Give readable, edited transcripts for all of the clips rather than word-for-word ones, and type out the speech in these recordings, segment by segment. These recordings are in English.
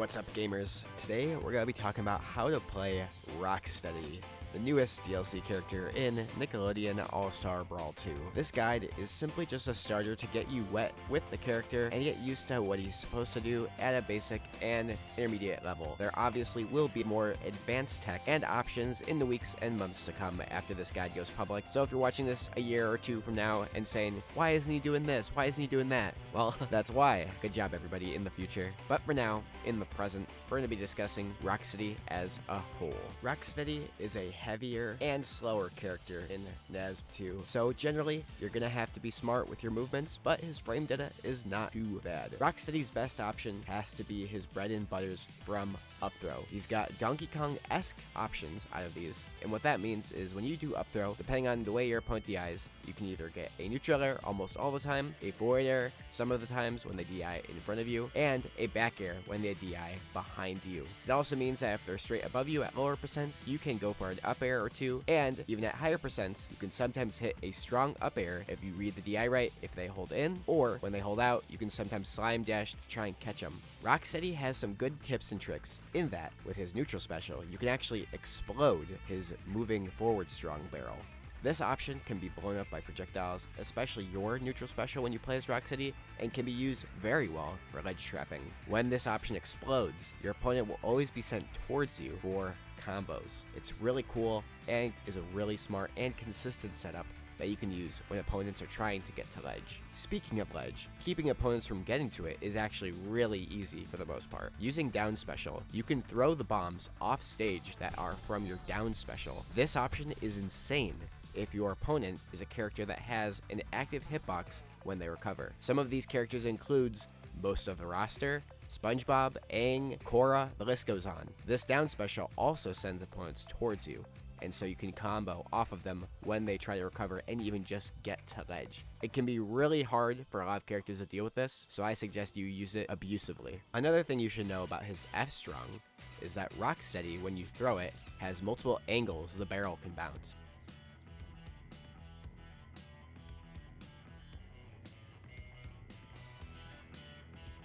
What's up, gamers? Today we're going to be talking about how to play Rocksteady, the newest DLC character in Nickelodeon All Star Brawl 2. This guide is simply just a starter to get you wet with the character and get used to what he's supposed to do at a basic and intermediate level. There obviously will be more advanced tech and options in the weeks and months to come after this guide goes public. So if you're watching this a year or two from now and saying, why isn't he doing this? Why isn't he doing that? Well, that's why. Good job, everybody, in the future. But for now, in the present, we're going to be discussing Rocksteady as a whole. Rocksteady is a heavier and slower character in NASB2, so generally you're gonna have to be smart with your movements, but his frame data is not too bad. Rocksteady's best option has to be his bread and butters from up throw. He's got Donkey Kong-esque options out of these, and what that means is when you do up throw, depending on the way your opponent DIs, you can either get a neutral air almost all the time, a forward air some of the times when they DI in front of you, and a back air when they DI behind you. It also means that if they're straight above you at lower percents, you can go for an up air or two, and even at higher percents, you can sometimes hit a strong up air if you read the DI right if they hold in, or when they hold out, you can sometimes slime dash to try and catch them. Rocksteady has some good tips and tricks in that with his neutral special, you can actually explode his moving forward strong barrel. This option can be blown up by projectiles, especially your neutral special when you play as Rocksteady, and can be used very well for ledge trapping. When this option explodes, your opponent will always be sent towards you for combos. It's really cool and is a really smart and consistent setup that you can use when opponents are trying to get to ledge. Speaking of ledge, keeping opponents from getting to it is actually really easy for the most part. Using down special, you can throw the bombs off stage that are from your down special. This option is insane if your opponent is a character that has an active hitbox when they recover. Some of these characters includes most of the roster, SpongeBob, Aang, Korra, the list goes on. This down special also sends opponents towards you, and so you can combo off of them when they try to recover and even just get to ledge. It can be really hard for a lot of characters to deal with this, so I suggest you use it abusively. Another thing you should know about his F-Strong is that Rocksteady, when you throw it, has multiple angles the barrel can bounce.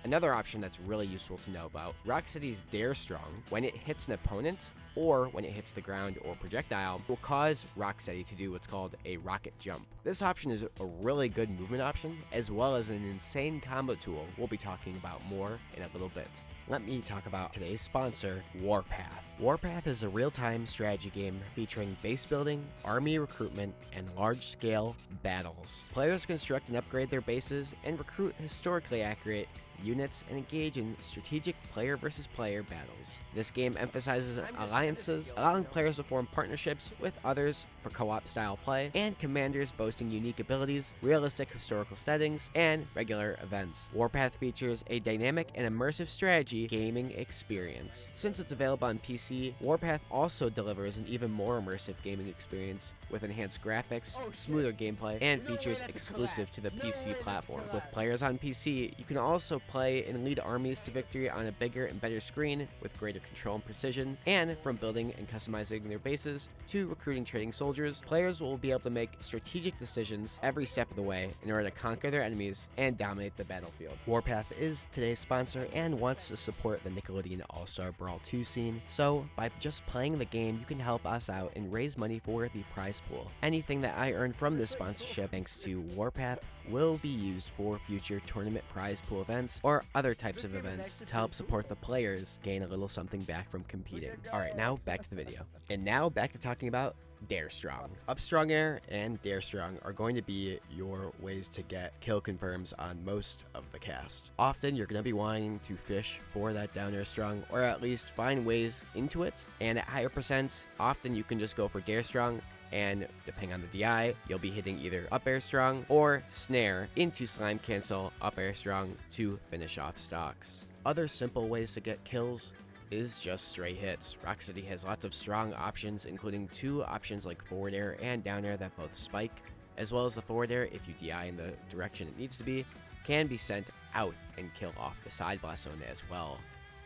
Another option that's really useful to know about, Rocksteady's Dare Strong, when it hits an opponent, or when it hits the ground or projectile, will cause Rocksteady to do what's called a rocket jump. This option is a really good movement option, as well as an insane combo tool we'll be talking about more in a little bit. Let me talk about today's sponsor, Warpath. Warpath is a real-time strategy game featuring base building, army recruitment, and large-scale battles. Players construct and upgrade their bases and recruit historically accurate units and engage in strategic player versus player battles. This game emphasizes alliances, allowing players to form partnerships with others for co-op style play, and commanders boasting unique abilities, realistic historical settings, and regular events. Warpath features a dynamic and immersive strategy gaming experience. Since it's available on PC, Warpath also delivers an even more immersive gaming experience with enhanced graphics, smoother gameplay, and features exclusive to the PC platform. With players on PC, you can also play and lead armies to victory on a bigger and better screen with greater control and precision, and from building and customizing their bases to recruiting trading soldiers, players will be able to make strategic decisions every step of the way in order to conquer their enemies and dominate the battlefield. Warpath is today's sponsor and wants to support the Nickelodeon All Star Brawl 2 scene, so by just playing the game, you can help us out and raise money for the prize pool. Anything that I earn from this sponsorship, thanks to Warpath, will be used for future tournament prize pool events or other types of events to help support the players gain a little something back from competing. Alright, now back to the video. And now back to talking about Dare Strong. Up Strong Air and Dare Strong are going to be your ways to get kill confirms on most of the cast. Often you're going to be wanting to fish for that down air strong, or at least find ways into it, and at higher percents, often you can just go for Dare Strong, and depending on the DI, you'll be hitting either up air strong or snare into slime cancel up air strong to finish off stocks. Other simple ways to get kills is just straight hits. Rocksteady has lots of strong options, including two options like forward air and down air that both spike, as well as the forward air, if you DI in the direction it needs to be, can be sent out and kill off the side blast zone as well.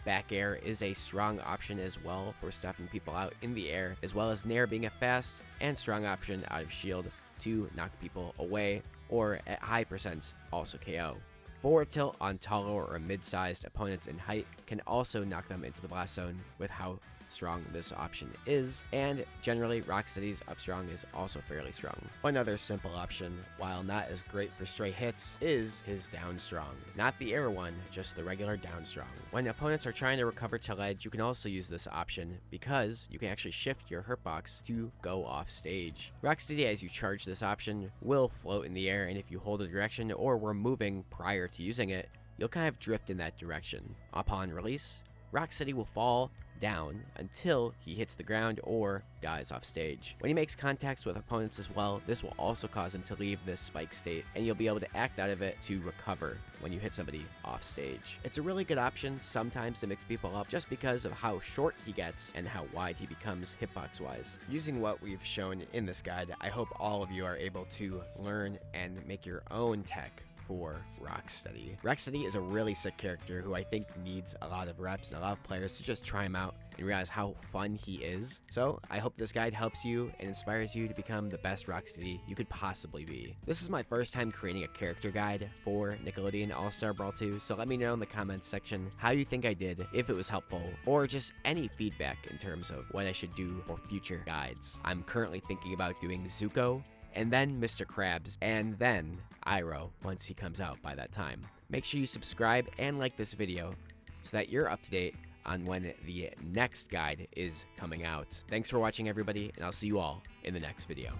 Back air is a strong option as well for stuffing people out in the air, as well as nair being a fast and strong option out of shield to knock people away, or at high percents also KO. Forward tilt on taller or mid-sized opponents in height can also knock them into the blast zone with how strong this option is, and generally Rocksteady's up strong is also fairly strong. One other simple option, while not as great for stray hits, is his down strong. Not the air one, just the regular down strong. When opponents are trying to recover to ledge, you can also use this option because you can actually shift your hurt box to go off stage. Rocksteady, as you charge this option, will float in the air, and if you hold a direction or were moving prior to using it, you'll kind of drift in that direction. Upon release, Rocksteady will fall down until he hits the ground or dies off stage. When he makes contacts with opponents as well, this will also cause him to leave this spike state, and you'll be able to act out of it to recover when you hit somebody off stage. It's a really good option sometimes to mix people up just because of how short he gets and how wide he becomes hitbox wise. Using what we've shown in this guide, I hope all of you are able to learn and make your own tech for Rocksteady. Rocksteady is a really sick character who I think needs a lot of reps and a lot of players to just try him out and realize how fun he is. So I hope this guide helps you and inspires you to become the best Rocksteady you could possibly be. This is my first time creating a character guide for Nickelodeon All Star Brawl 2, so let me know in the comments section how you think I did, if it was helpful, or just any feedback in terms of what I should do for future guides. I'm currently thinking about doing Zuko, and then Mr. Krabs, and then Iroh once he comes out by that time. Make sure you subscribe and like this video so that you're up to date on when the next guide is coming out. Thanks for watching, everybody, and I'll see you all in the next video.